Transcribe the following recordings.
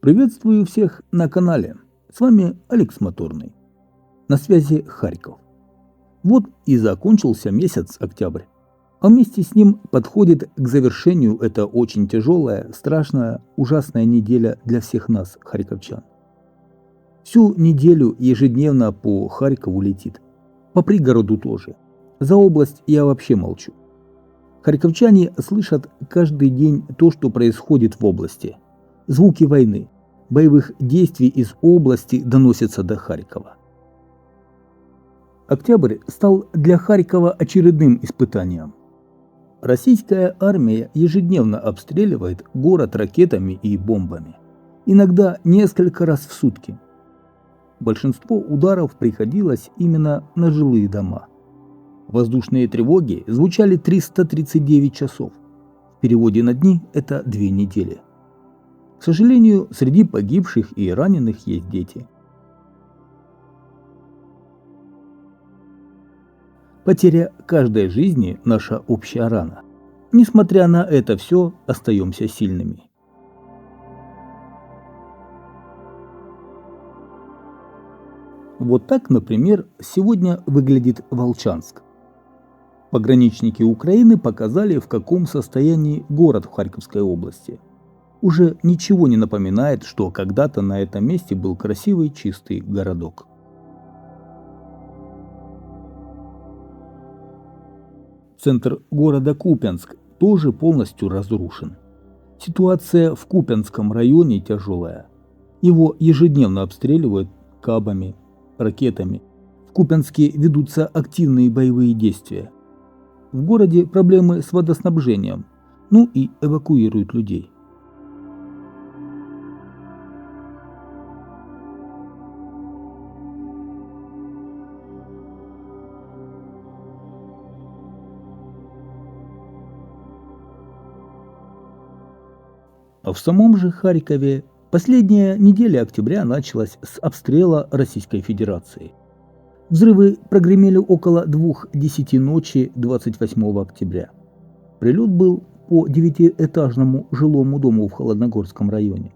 Приветствую всех на канале. С вами Алекс Моторный. На связи Харьков. Вот и закончился месяц октябрь. А вместе с ним подходит к завершению эта очень тяжелая, страшная, ужасная неделя для всех нас, харьковчан. Всю неделю ежедневно по Харькову летит. По пригороду тоже. За область я вообще молчу. Харьковчане слышат каждый день то, что происходит в области. Звуки войны, боевых действий из области доносятся до Харькова. Октябрь стал для Харькова очередным испытанием. Российская армия ежедневно обстреливает город ракетами и бомбами. Иногда несколько раз в сутки. Большинство ударов приходилось именно на жилые дома. Воздушные тревоги звучали 339 часов. В переводе на дни это 2 недели. К сожалению, среди погибших и раненых есть дети. Потеря каждой жизни – наша общая рана. Несмотря на это все, остаемся сильными. Вот так, например, сегодня выглядит Волчанск. Пограничники Украины показали, в каком состоянии город в Харьковской области. Уже ничего не напоминает, что когда-то на этом месте был красивый чистый городок. Центр города Купянск тоже полностью разрушен. Ситуация в Купянском районе тяжелая. Его ежедневно обстреливают кабами, ракетами. В Купянске ведутся активные боевые действия. В городе проблемы с водоснабжением, и эвакуируют людей. А в самом же Харькове последняя неделя октября началась с обстрела Российской Федерации. Взрывы прогремели около 2:10 ночи 28 октября. Прилет был по 9-этажному жилому дому в Холодногорском районе.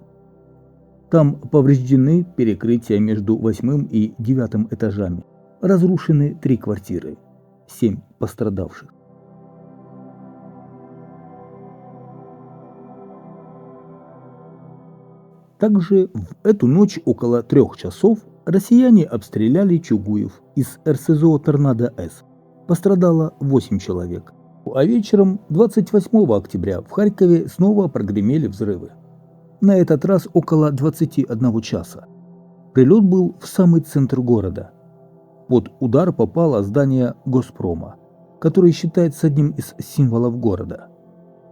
Там повреждены перекрытия между 8 и 9 этажами. Разрушены 3 квартиры, 7 пострадавших. Также в эту ночь около 3 часов россияне обстреляли Чугуев из РСЗО «Торнадо-С». Пострадало 8 человек. А вечером 28 октября в Харькове снова прогремели взрывы. На этот раз около 21 часа. Прилет был в самый центр города. Под удар попало здание Госпрома, который считается одним из символов города.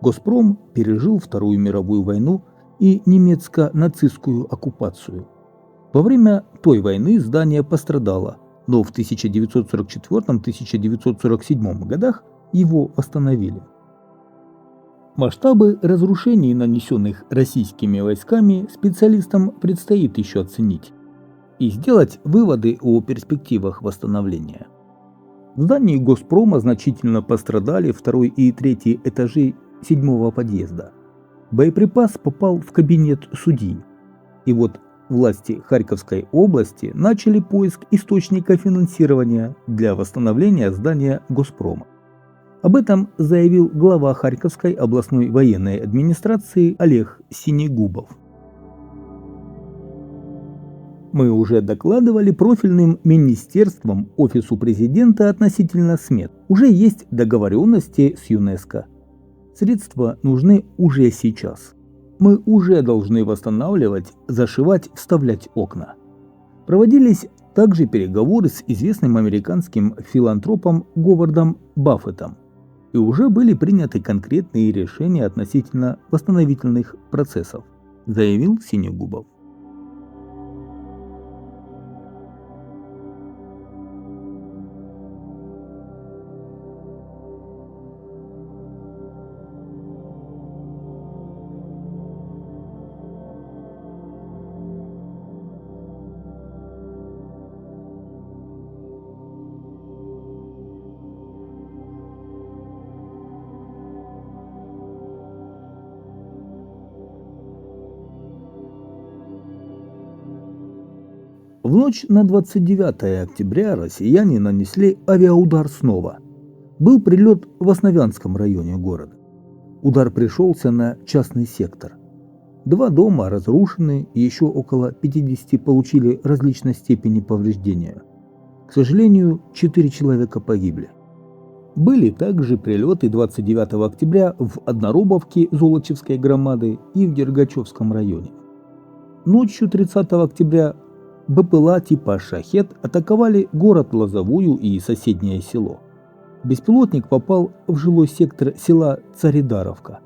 Госпром пережил Вторую мировую войну и немецко-нацистскую оккупацию. Во время той войны здание пострадало, но в 1944-1947 годах его восстановили. Масштабы разрушений, нанесенных российскими войсками, специалистам предстоит еще оценить и сделать выводы о перспективах восстановления. В здании Госпрома значительно пострадали 2 и 3 этажи 7 подъезда. Боеприпас попал в кабинет судьи. И вот власти Харьковской области начали поиск источника финансирования для восстановления здания Госпрома. Об этом заявил глава Харьковской областной военной администрации Олег Синегубов. Мы уже докладывали профильным министерствам Офису президента относительно смет. Уже есть договоренности с ЮНЕСКО. Средства нужны уже сейчас. Мы уже должны восстанавливать, зашивать, вставлять окна. Проводились также переговоры с известным американским филантропом Говардом Баффетом. И уже были приняты конкретные решения относительно восстановительных процессов, заявил Синегубов. В ночь на 29 октября россияне нанесли авиаудар снова. Был прилет в Основянском районе города. Удар пришелся на частный сектор. 2 дома разрушены, и еще около 50 получили различной степени повреждения. К сожалению, 4 человека погибли. Были также прилеты 29 октября в Одноробовке Золочевской громады и в Дергачевском районе. Ночью 30 октября БПЛА типа «Шахед» атаковали город Лозовую и соседнее село. Беспилотник попал в жилой сектор села Царидаровка.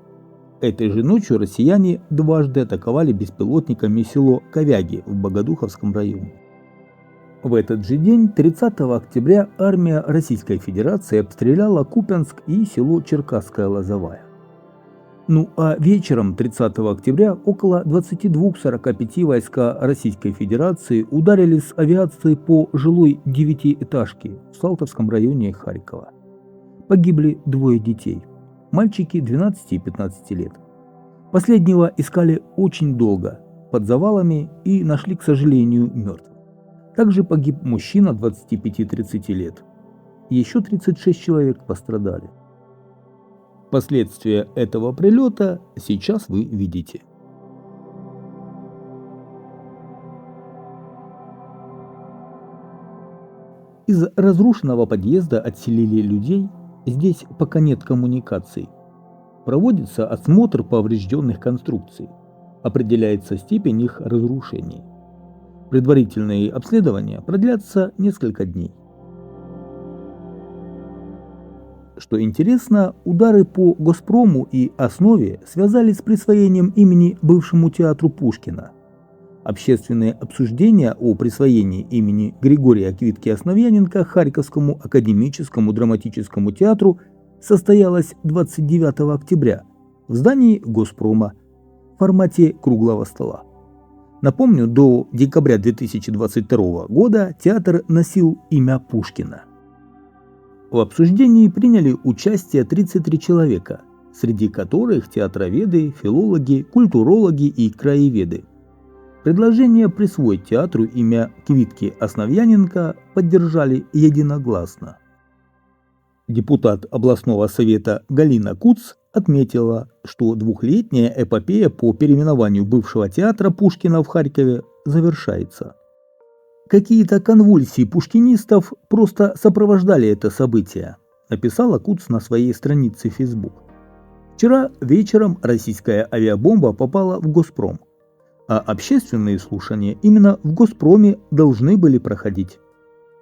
Этой же ночью россияне дважды атаковали беспилотниками село Ковяги в Богодуховском районе. В этот же день, 30 октября, армия Российской Федерации обстреляла Купянск и село Черкасская Лозовая. Ну а вечером 30 октября около 22:45 войска Российской Федерации ударили с авиации по жилой 9-этажке в Салтовском районе Харькова. Погибли 2 детей, мальчики 12 и 15 лет. Последнего искали очень долго, под завалами, и нашли, к сожалению, мертвым. Также погиб мужчина 25-30 лет. Еще 36 человек пострадали. Последствия этого прилета сейчас вы видите. Из разрушенного подъезда отселили людей, здесь пока нет коммуникаций. Проводится осмотр поврежденных конструкций. Определяется степень их разрушений. Предварительные обследования продлятся несколько дней. Что интересно, удары по Госпрому и Основе связались с присвоением имени бывшему театру Пушкина. Общественные обсуждения о присвоении имени Григория Квитки-Основьяненко Харьковскому академическому драматическому театру состоялось 29 октября в здании Госпрома в формате круглого стола. Напомню, до декабря 2022 года театр носил имя Пушкина. В обсуждении приняли участие 33 человека, среди которых театроведы, филологи, культурологи и краеведы. Предложение присвоить театру имя Квитки-Основьяненко поддержали единогласно. Депутат областного совета Галина Куц отметила, что 2-летняя эпопея по переименованию бывшего театра Пушкина в Харькове завершается. Какие-то конвульсии пушкинистов просто сопровождали это событие, написала Куц на своей странице Facebook. Вчера вечером российская авиабомба попала в Госпром, а общественные слушания именно в Госпроме должны были проходить.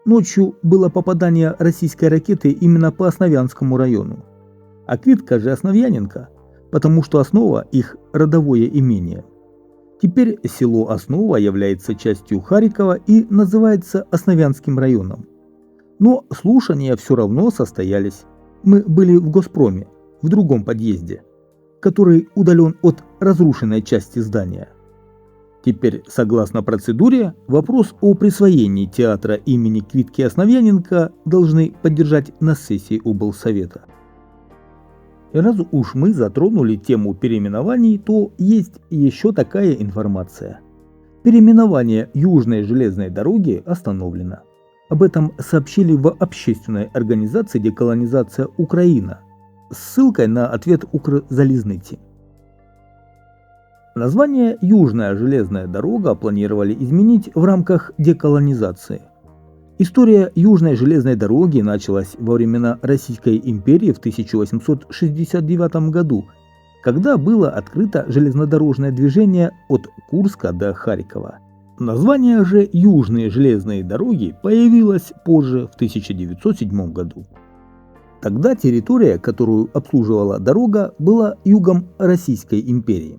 Ночью было попадание российской ракеты именно по Основянскому району. А Квитка же Основьяненко, потому что Основа их родовое имение. Теперь село Основа является частью Харькова и называется Основянским районом. Но слушания все равно состоялись. Мы были в Госпроме, в другом подъезде, который удален от разрушенной части здания. Теперь, согласно процедуре, вопрос о присвоении театра имени Квитки-Основьяненко должны поддержать на сессии облсовета. И раз уж мы затронули тему переименований, то есть еще такая информация. Переименование Южной железной дороги остановлено. Об этом сообщили в общественной организации «Деколонизация Украина» с ссылкой на ответ Укрзалізниці. Название «Южная железная дорога» планировали изменить в рамках деколонизации. История Южной железной дороги началась во времена Российской империи в 1869 году, когда было открыто железнодорожное движение от Курска до Харькова. Название же «Южные железные дороги» появилось позже, в 1907 году. Тогда территория, которую обслуживала дорога, была югом Российской империи.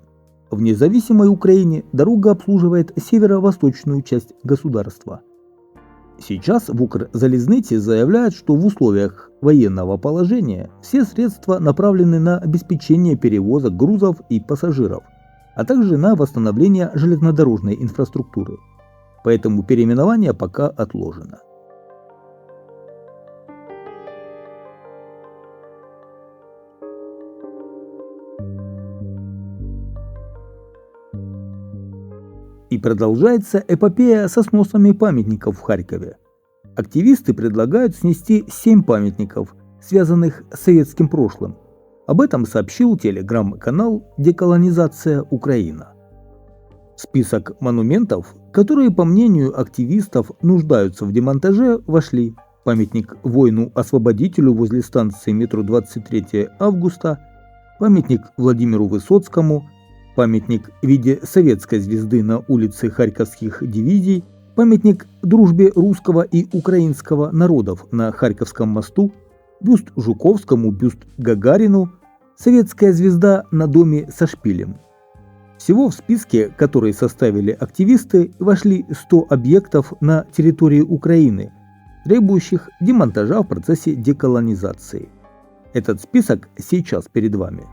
В независимой Украине дорога обслуживает северо-восточную часть государства. Сейчас в Укрзалізниці заявляют, что в условиях военного положения все средства направлены на обеспечение перевозок грузов и пассажиров, а также на восстановление железнодорожной инфраструктуры. Поэтому переименование пока отложено. И продолжается эпопея со сносами памятников в Харькове. Активисты предлагают снести 7 памятников, связанных с советским прошлым. Об этом сообщил телеграм-канал «Деколонизация Украина». В список монументов, которые, по мнению активистов, нуждаются в демонтаже, вошли памятник воину-освободителю возле станции метро 23 августа, памятник Владимиру Высоцкому, памятник в виде советской звезды на улице Харьковских дивизий, памятник дружбе русского и украинского народов на Харьковском мосту, бюст Жуковскому, бюст Гагарину, советская звезда на доме со шпилем. Всего в списке, который составили активисты, вошли 100 объектов на территории Украины, требующих демонтажа в процессе деколонизации. Этот список сейчас перед вами.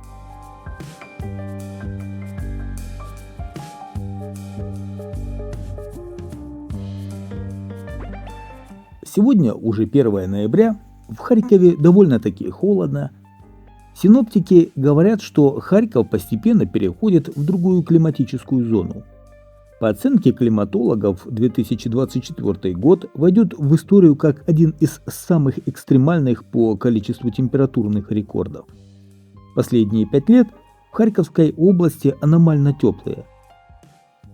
Сегодня уже 1 ноября, в Харькове довольно-таки холодно. Синоптики говорят, что Харьков постепенно переходит в другую климатическую зону. По оценке климатологов, 2024 год войдет в историю как один из самых экстремальных по количеству температурных рекордов. Последние 5 лет в Харьковской области аномально теплые.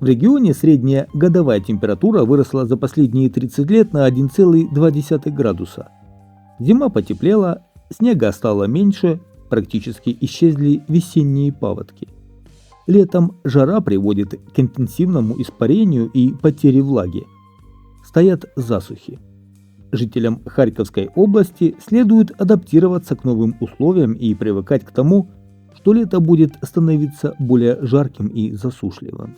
В регионе средняя годовая температура выросла за последние 30 лет на 1,2 градуса. Зима потеплела, снега стало меньше, практически исчезли весенние паводки. Летом жара приводит к интенсивному испарению и потере влаги. Стоят засухи. Жителям Харьковской области следует адаптироваться к новым условиям и привыкать к тому, что лето будет становиться более жарким и засушливым.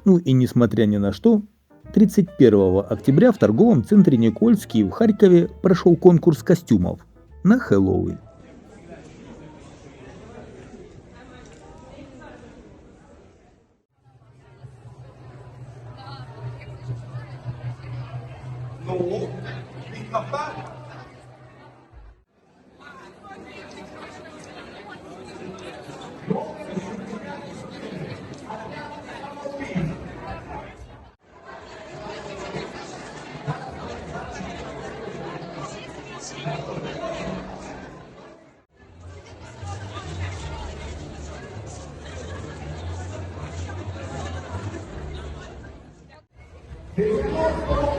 Ну и несмотря ни на что, 31 октября в торговом центре Никольский в Харькове прошел конкурс костюмов на Хэллоуин. Hey,